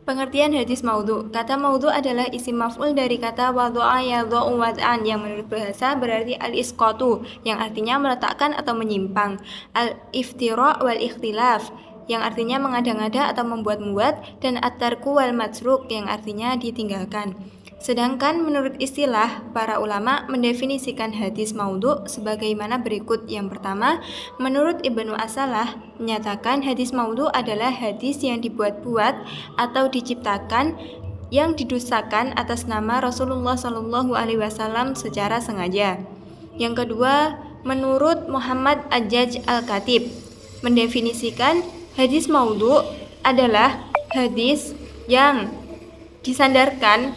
Pengertian hadis maudhu. Kata maudhu adalah isim maf'ul dari kata wadha'a yadha'u wad'an yang menurut bahasa berarti al-isqatu yang artinya meletakkan atau menyimpang, al-iftira' wal ikhtilaf yang artinya mengada-ngada atau membuat-buat, dan at-tarku wal matruk yang artinya ditinggalkan. Sedangkan menurut istilah, para ulama mendefinisikan hadis maudhu sebagaimana berikut. Yang pertama, menurut Ibnu As-Salah menyatakan hadis maudhu adalah hadis yang dibuat-buat atau diciptakan yang didustakan atas nama Rasulullah SAW secara sengaja. Yang kedua, menurut Muhammad Ajaj Al-Khatib mendefinisikan hadis maudhu adalah hadis yang disandarkan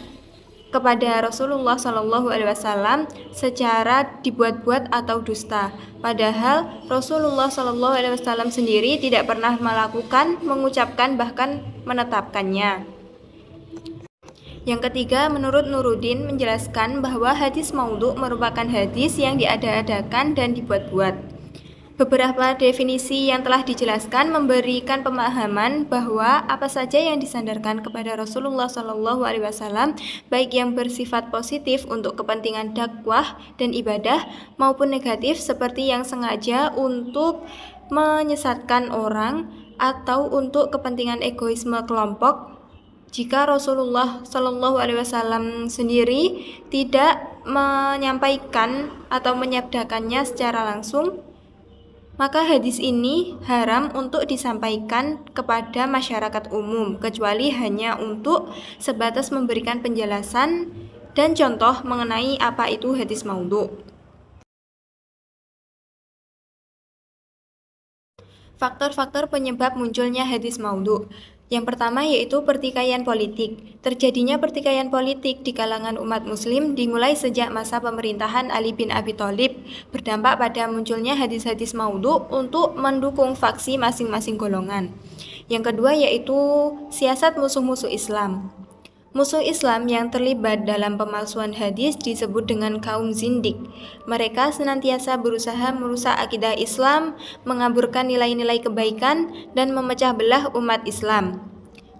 kepada Rasulullah SAW secara dibuat-buat atau dusta. Padahal Rasulullah SAW sendiri tidak pernah melakukan, mengucapkan, bahkan menetapkannya. Yang ketiga, menurut Nuruddin menjelaskan bahwa hadis maudhu merupakan hadis yang diada-adakan dan dibuat-buat. Beberapa definisi yang telah dijelaskan memberikan pemahaman bahwa apa saja yang disandarkan kepada Rasulullah SAW, baik yang bersifat positif untuk kepentingan dakwah dan ibadah maupun negatif seperti yang sengaja untuk menyesatkan orang atau untuk kepentingan egoisme kelompok. Jika Rasulullah SAW sendiri tidak menyampaikan atau menyabdakannya secara langsung, maka hadis ini haram untuk disampaikan kepada masyarakat umum, kecuali hanya untuk sebatas memberikan penjelasan dan contoh mengenai apa itu hadis maudhu. Faktor-faktor penyebab munculnya hadis maudhu. Yang pertama yaitu pertikaian politik. Terjadinya pertikaian politik di kalangan umat muslim dimulai sejak masa pemerintahan Ali bin Abi Thalib, berdampak pada munculnya hadis-hadis maudhu untuk mendukung faksi masing-masing golongan. Yang kedua yaitu siasat musuh-musuh Islam. Musuh Islam yang terlibat dalam pemalsuan hadis disebut dengan kaum zindik. Mereka senantiasa berusaha merusak akidah Islam, mengaburkan nilai-nilai kebaikan, dan memecah belah umat Islam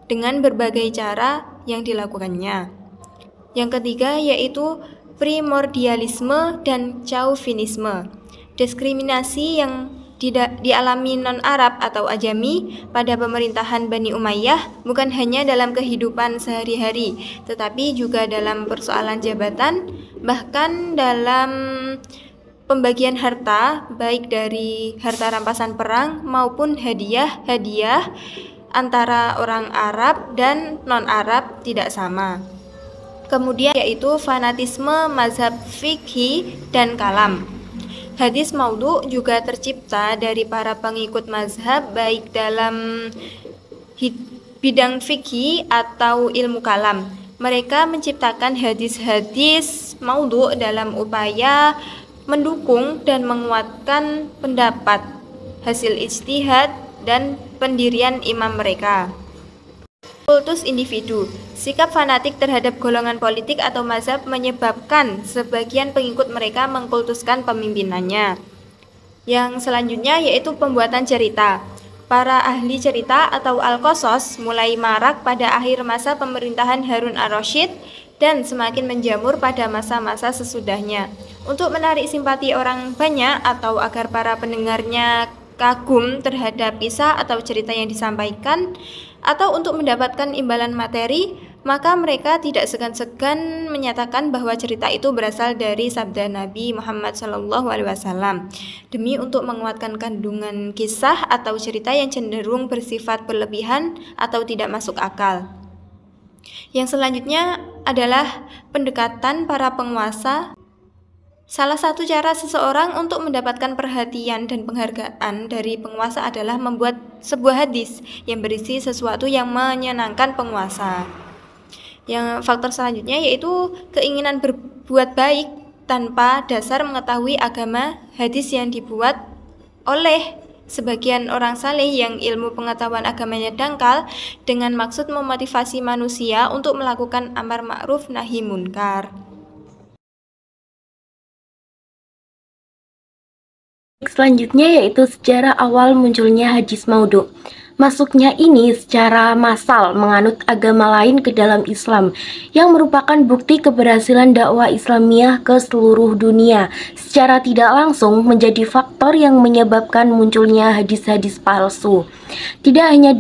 dengan berbagai cara yang dilakukannya. Yang ketiga yaitu primordialisme dan chauvinisme. Diskriminasi yang dialami non-Arab atau ajami pada pemerintahan Bani Umayyah bukan hanya dalam kehidupan sehari-hari, tetapi juga dalam persoalan jabatan, bahkan dalam pembagian harta, baik dari harta rampasan perang maupun hadiah-hadiah antara orang Arab dan non-Arab tidak sama. Kemudian yaitu fanatisme mazhab fikih dan kalam. Hadis maudhu juga tercipta dari para pengikut mazhab baik dalam bidang fikih atau ilmu kalam. Mereka menciptakan hadis-hadis maudhu dalam upaya mendukung dan menguatkan pendapat, hasil ijtihad, dan pendirian imam mereka. Kultus individu. Sikap fanatik terhadap golongan politik atau mazhab menyebabkan sebagian pengikut mereka mengkultuskan pemimpinannya. Yang selanjutnya yaitu pembuatan cerita. Para ahli cerita atau al-qasas mulai marak pada akhir masa pemerintahan Harun ar-Rasyid dan semakin menjamur pada masa-masa sesudahnya. Untuk menarik simpati orang banyak atau agar para pendengarnya kagum terhadap kisah atau cerita yang disampaikan, atau untuk mendapatkan imbalan materi, maka mereka tidak segan-segan menyatakan bahwa cerita itu berasal dari sabda Nabi Muhammad SAW, demi untuk menguatkan kandungan kisah atau cerita yang cenderung bersifat berlebihan atau tidak masuk akal. Yang selanjutnya adalah pendekatan para penguasa. Salah satu cara seseorang untuk mendapatkan perhatian dan penghargaan dari penguasa adalah membuat sebuah hadis yang berisi sesuatu yang menyenangkan penguasa. Yang faktor selanjutnya yaitu keinginan berbuat baik tanpa dasar mengetahui agama. Hadis yang dibuat oleh sebagian orang saleh yang ilmu pengetahuan agamanya dangkal dengan maksud memotivasi manusia untuk melakukan amar ma'ruf nahi munkar. Selanjutnya yaitu sejarah awal munculnya hadis maudhu. Masuknya ini secara massal menganut agama lain ke dalam Islam, yang merupakan bukti keberhasilan dakwah Islamiyah ke seluruh dunia, secara tidak langsung menjadi faktor yang menyebabkan munculnya hadis-hadis palsu. Tidak hanya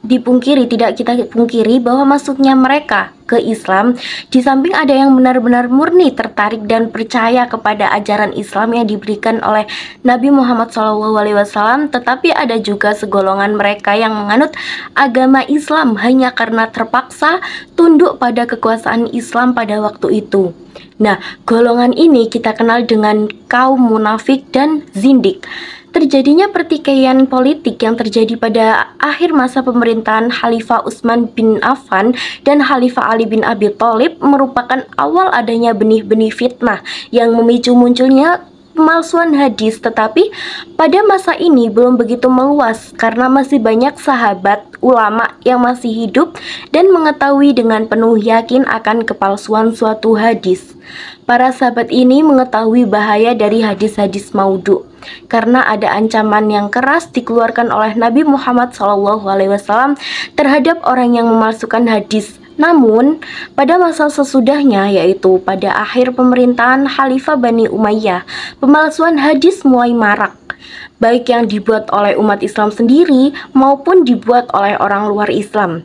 tidak kita pungkiri bahwa masuknya mereka ke Islam, di samping ada yang benar-benar murni tertarik dan percaya kepada ajaran Islam yang diberikan oleh Nabi Muhammad SAW, tetapi ada juga segolongan mereka yang menganut agama Islam hanya karena terpaksa tunduk pada kekuasaan Islam pada waktu itu. Nah, golongan ini kita kenal dengan kaum munafik dan zindik. Terjadinya pertikaian politik yang terjadi pada akhir masa pemerintahan Khalifah Utsman bin Affan dan Khalifah Ali bin Abi Thalib merupakan awal adanya benih-benih fitnah yang memicu munculnya pemalsuan hadis, tetapi pada masa ini belum begitu meluas karena masih banyak sahabat ulama yang masih hidup dan mengetahui dengan penuh yakin akan kepalsuan suatu hadis. Para sahabat ini mengetahui bahaya dari hadis-hadis maudhu karena ada ancaman yang keras dikeluarkan oleh Nabi Muhammad SAW terhadap orang yang memalsukan hadis. Namun, pada masa sesudahnya, yaitu pada akhir pemerintahan Khalifah Bani Umayyah, pemalsuan hadis mulai marak, baik yang dibuat oleh umat Islam sendiri maupun dibuat oleh orang luar Islam.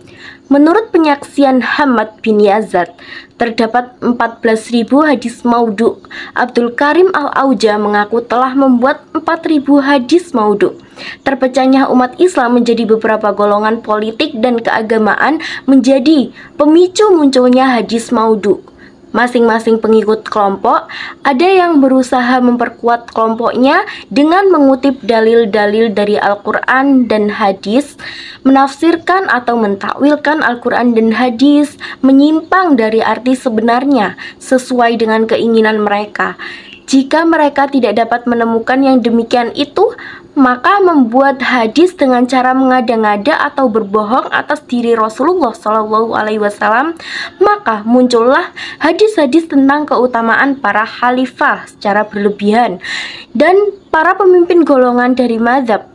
Menurut penyaksian Hamad bin Yazid, terdapat 14.000 hadis maudhu. Abdul Karim Al-Auja mengaku telah membuat 4.000 hadis maudhu. Terpecahnya umat Islam menjadi beberapa golongan politik dan keagamaan menjadi pemicu munculnya hadis maudhu. Masing-masing pengikut kelompok ada yang berusaha memperkuat kelompoknya dengan mengutip dalil-dalil dari Al-Quran dan hadis, menafsirkan atau mentakwilkan Al-Quran dan hadis menyimpang dari arti sebenarnya sesuai dengan keinginan mereka. Jika mereka tidak dapat menemukan yang demikian itu, maka membuat hadis dengan cara mengada-ngada atau berbohong atas diri Rasulullah SAW, maka muncullah hadis-hadis tentang keutamaan para khalifah secara berlebihan dan para pemimpin golongan dari mazhab.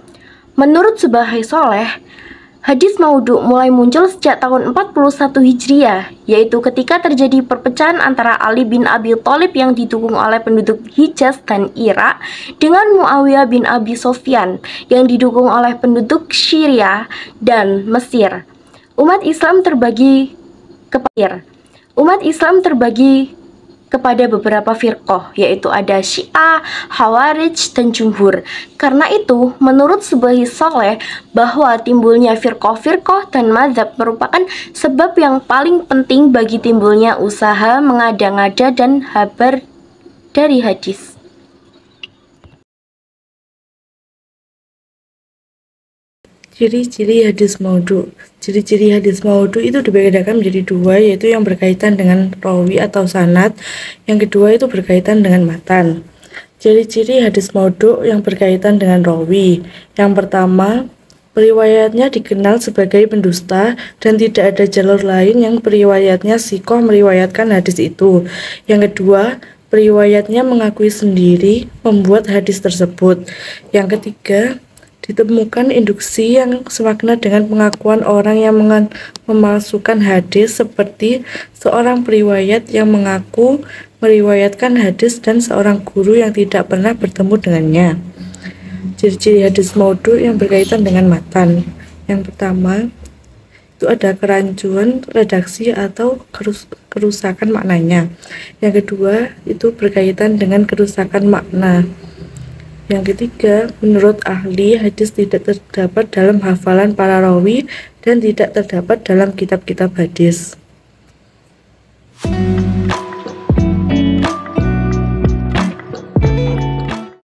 Menurut Subahai Soleh, hadis maudhu mulai muncul sejak tahun 41 Hijriah, yaitu ketika terjadi perpecahan antara Ali bin Abi Thalib yang didukung oleh penduduk Hijaz dan Irak dengan Muawiyah bin Abi Sufyan yang didukung oleh penduduk Syria dan Mesir. Umat Islam terbagi kepada beberapa firqah, yaitu ada Syiah, Khawarij, dan Jumhur. Karena itu, menurut Subahai Soleh, bahwa timbulnya firqah-firqah dan mazhab merupakan sebab yang paling penting bagi timbulnya usaha mengada-ngada dan habar dari hadis. Ciri-ciri hadis maudhu. Ciri-ciri hadis maudhu itu dibedakan menjadi dua, yaitu yang berkaitan dengan rawi atau sanad, yang kedua itu berkaitan dengan matan. Ciri-ciri hadis maudhu yang berkaitan dengan rawi. Yang pertama, periwayatnya dikenal sebagai pendusta dan tidak ada jalur lain yang periwayatnya sikoh meriwayatkan hadis itu. Yang kedua, periwayatnya mengakui sendiri membuat hadis tersebut. Yang ketiga, ditemukan induksi yang semakna dengan pengakuan orang yang memalsukan hadis, seperti seorang periwayat yang mengaku meriwayatkan hadis dan seorang guru yang tidak pernah bertemu dengannya. Ciri-ciri hadis maudhu yang berkaitan dengan matan. Yang pertama, itu ada kerancuan redaksi atau kerusakan maknanya. Yang kedua, itu berkaitan dengan kerusakan makna. Yang ketiga, menurut ahli, hadis tidak terdapat dalam hafalan para rawi dan tidak terdapat dalam kitab-kitab hadis.